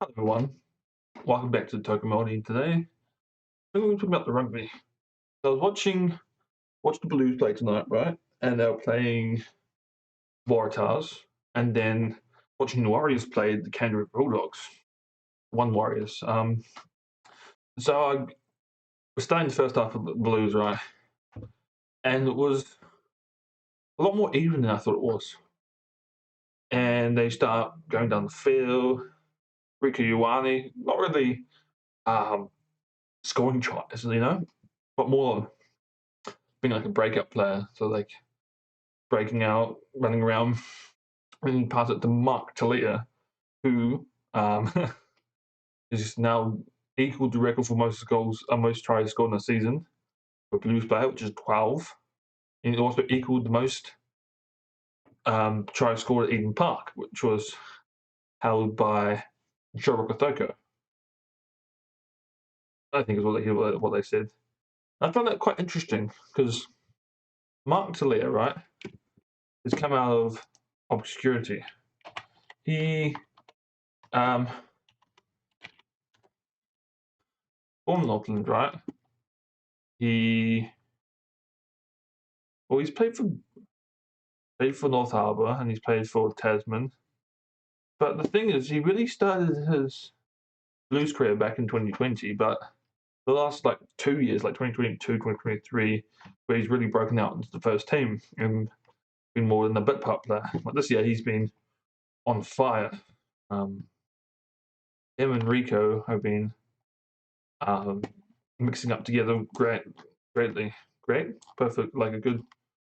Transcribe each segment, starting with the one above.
Hello everyone, welcome back to Maori. Today we're going to talk about the rugby. So I was watched the Blues play tonight, right? And they were playing Waratahs, and then watching the Warriors play the Canterbury Bulldogs. One Warriors. So I was starting the first half of the Blues, right? And it was a lot more even than I thought it was. And they start going down the field. Riku Ioane, not really scoring tries, but more being like a breakup player. So like breaking out, running around, and he pass it to Mark Talia, who is now equal to record for most goals, most tries scored in a season for Blues player, which is 12. And he also equaled the most tries scored at Eden Park, which was held by Joe Rokotoko. I think is what they said. I found that quite interesting because Mark Talia, right, has come out of obscurity. He born in Auckland, right? He's played for North Harbour and he's played for Tasman. But the thing is, he really started his Blues career back in 2020, but the last 2 years, like 2022, 2023, where he's really broken out into the first team and been more than a bit part player. Like this year, he's been on fire. Him and Rico have been mixing up together greatly. Great, perfect, like a good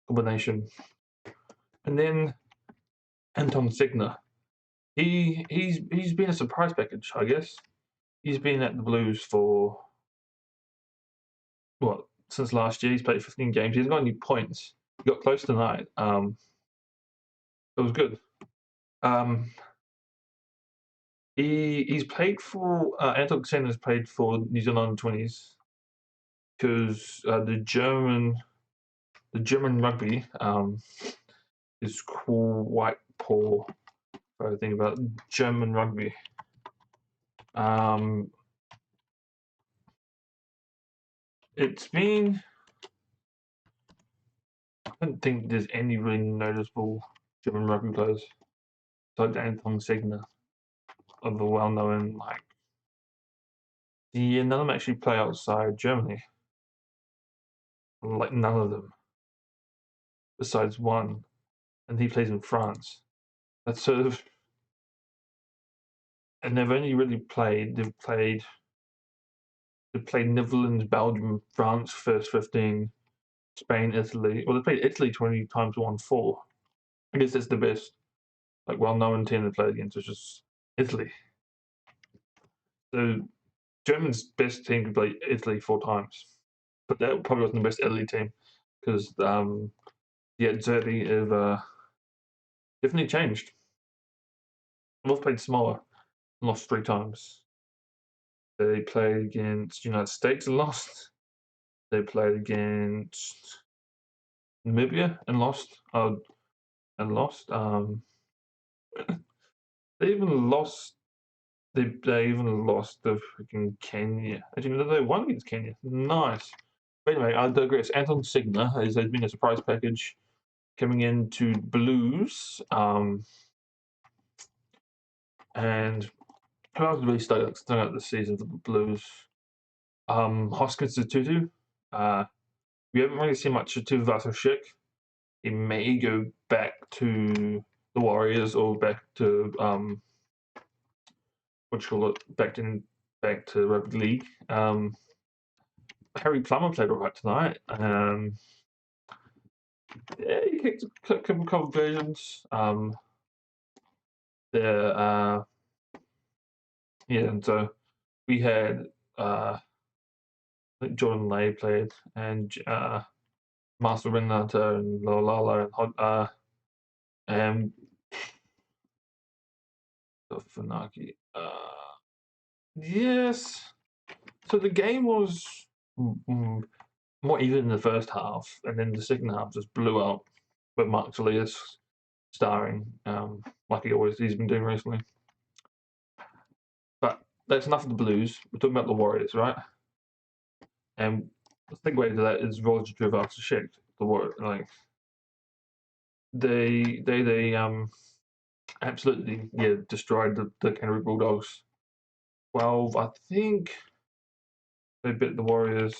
combination. And then Anton Signer, he's been a surprise package, I guess. He's been at the Blues for since last year. He's played 15 games. He hasn't got any points. He got close tonight. It was good. He's played for Anton Signer's played for New Zealand 20s because the German rugby is quite poor. If I think about German rugby. It's been. I don't think there's any really noticeable German rugby players besides Anton Signer of the well-known none of them actually play outside Germany. Like none of them, besides one, and he plays in France. That's sort of, and they've only really played. They've played Netherlands, Belgium, France first 15, Spain, Italy. Well, they played Italy 20 times, won 4. I guess that's the best, well-known team they played against, which is Italy. So Germany's best team could play Italy 4 times, but that probably wasn't the best Italy team because Zerbi have definitely changed. They've played smaller, lost 3 times. They played against United States and lost. They played against Namibia and lost. They even lost. They even lost to freaking Kenya. Actually, they won against Kenya. Nice. But anyway, I digress. Anton Signer has been a surprise package coming into Blues. And who else really stuck out this season for the Blues? Hoskins Tutu. We haven't really seen much of Tuvasashik. He may go back to the Warriors or back to back to Rugby League. Harry Plummer played all right tonight. He kicked a couple of conversions. And so we had I think Jordan Lay played and Master Renata and Lolala and Funaki. Yes. So the game was more even in the first half, and then the second half just blew out with Mark Talias starring, like he's been doing recently. But that's enough of the Blues. We're talking about the Warriors, right? And the segue to that is Roger Trevor-Shek, the Warriors. Like they absolutely destroyed the Canterbury Bulldogs. 12, I think they bit the Warriors.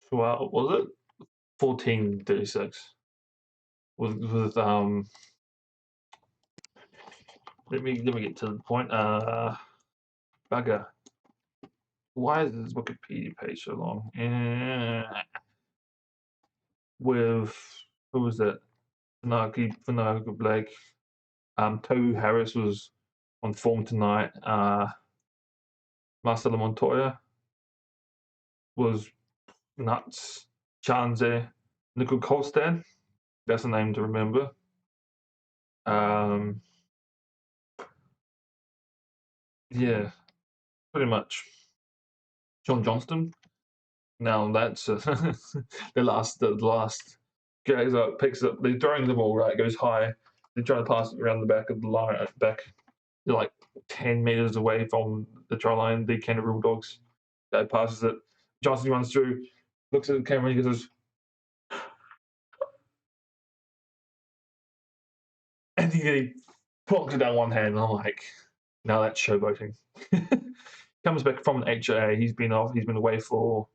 12, was it 14-36? With let me get to the point. Bugger. Why is this Wikipedia page so long? With who was it? Fanaki Blake. Tohu Harris was on form tonight. Marcelo Montoya was nuts. Chanze, Nickel Kolstad. That's a name to remember. Yeah, pretty much. John Johnston. Now that's the last guys up picks up. They're throwing the ball right, goes high. They try to pass it around the back of the line, back like 10 meters away from the try line. The Canterbury Bulldogs. Guy passes it. Johnston runs through, looks at the camera, and he goes, and he plonks it down one hand. And I'm like, now that's showboating. Comes back from the HIA. He's been off. He's been away for,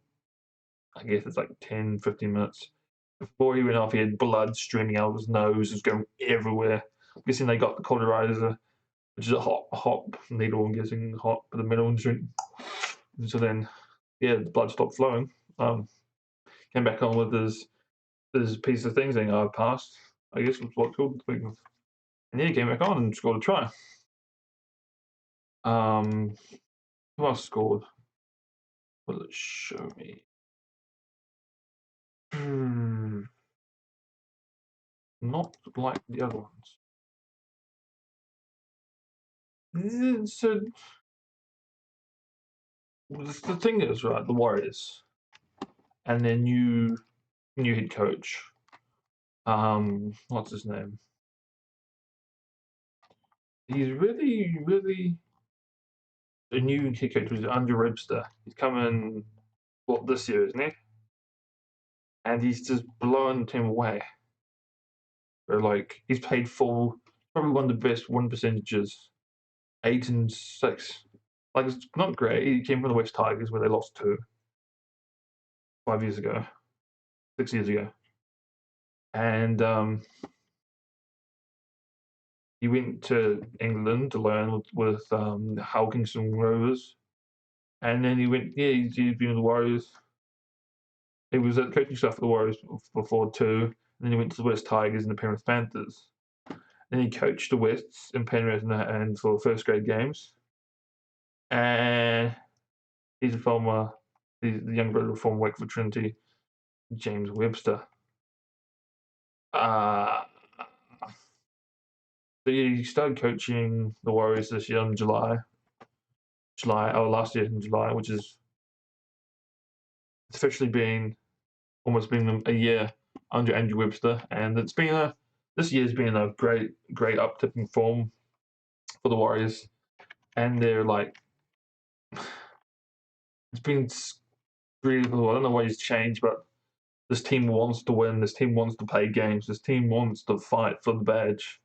I guess it's like 10, 15 minutes. Before he went off, he had blood streaming out of his nose. It was going everywhere. I'm guessing they got the cauterizer, which is a hot needle. I'm guessing hot for the middle and so then, the blood stopped flowing. Came back on with his piece of thing saying, "I passed." I guess was what called. And he came back on and scored a try. Who else scored? What did it show me? Not like the other ones. So the thing is, right, the Warriors and their new head coach. What's his name? He's really the new head coach was Andrew Webster. He's coming this year, isn't he? And he's just blowing the team away. Or like he's played full, probably one of the best win percentages, 8-6. Like it's not great. He came from the West Tigers where they lost 5 years ago, 6 years ago, and he went to England to learn with Hulkinson Rovers, and then he went. Yeah, he's been with the Warriors. He was at coaching staff for the Warriors before too. And then he went to the West Tigers and the Penrith Panthers. Then he coached the Wests in Penrith and for first grade games. And he's the young brother from Wakeford Trinity, James Webster. So he started coaching the Warriors this year in last year in July, which is officially almost been a year under Andrew Webster, and this year's been a great uptick in form for the Warriors, and they're like, it's been really cool. I don't know what he's changed, but this team wants to win. This team wants to play games. This team wants to fight for the badge,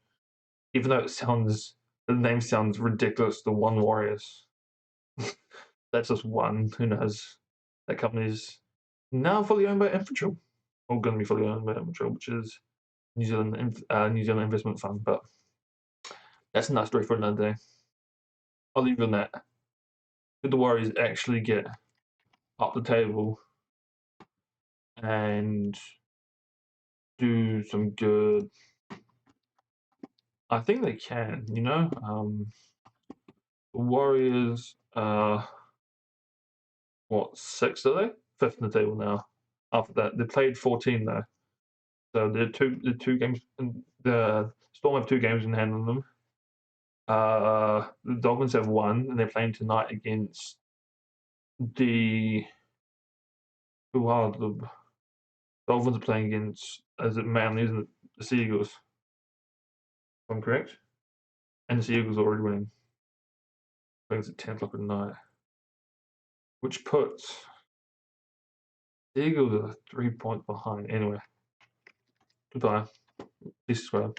even though the name sounds ridiculous. The One Warriors. That's just one. Who knows? That company's now fully owned by Infratil, or going to be fully owned by Infratil, which is New Zealand investment fund. But that's another story for another day. I'll leave you on that. Could the Warriors actually get up the table and do some good? I think they can. The Warriors what, sixth are they? Fifth in the table now. After that, they played 14 though. So the two games. The Storm have 2 games in hand on them. The Dolphins have 1, and they're playing tonight against the Dolphins are playing against, is it Manly, isn't it? The Sea Eagles, if I'm correct. And the Sea Eagles are already winning. I think it's at 10 o'clock at night. Which puts the Eagles are 3 points behind. Anyway, goodbye. Peace, subscribe.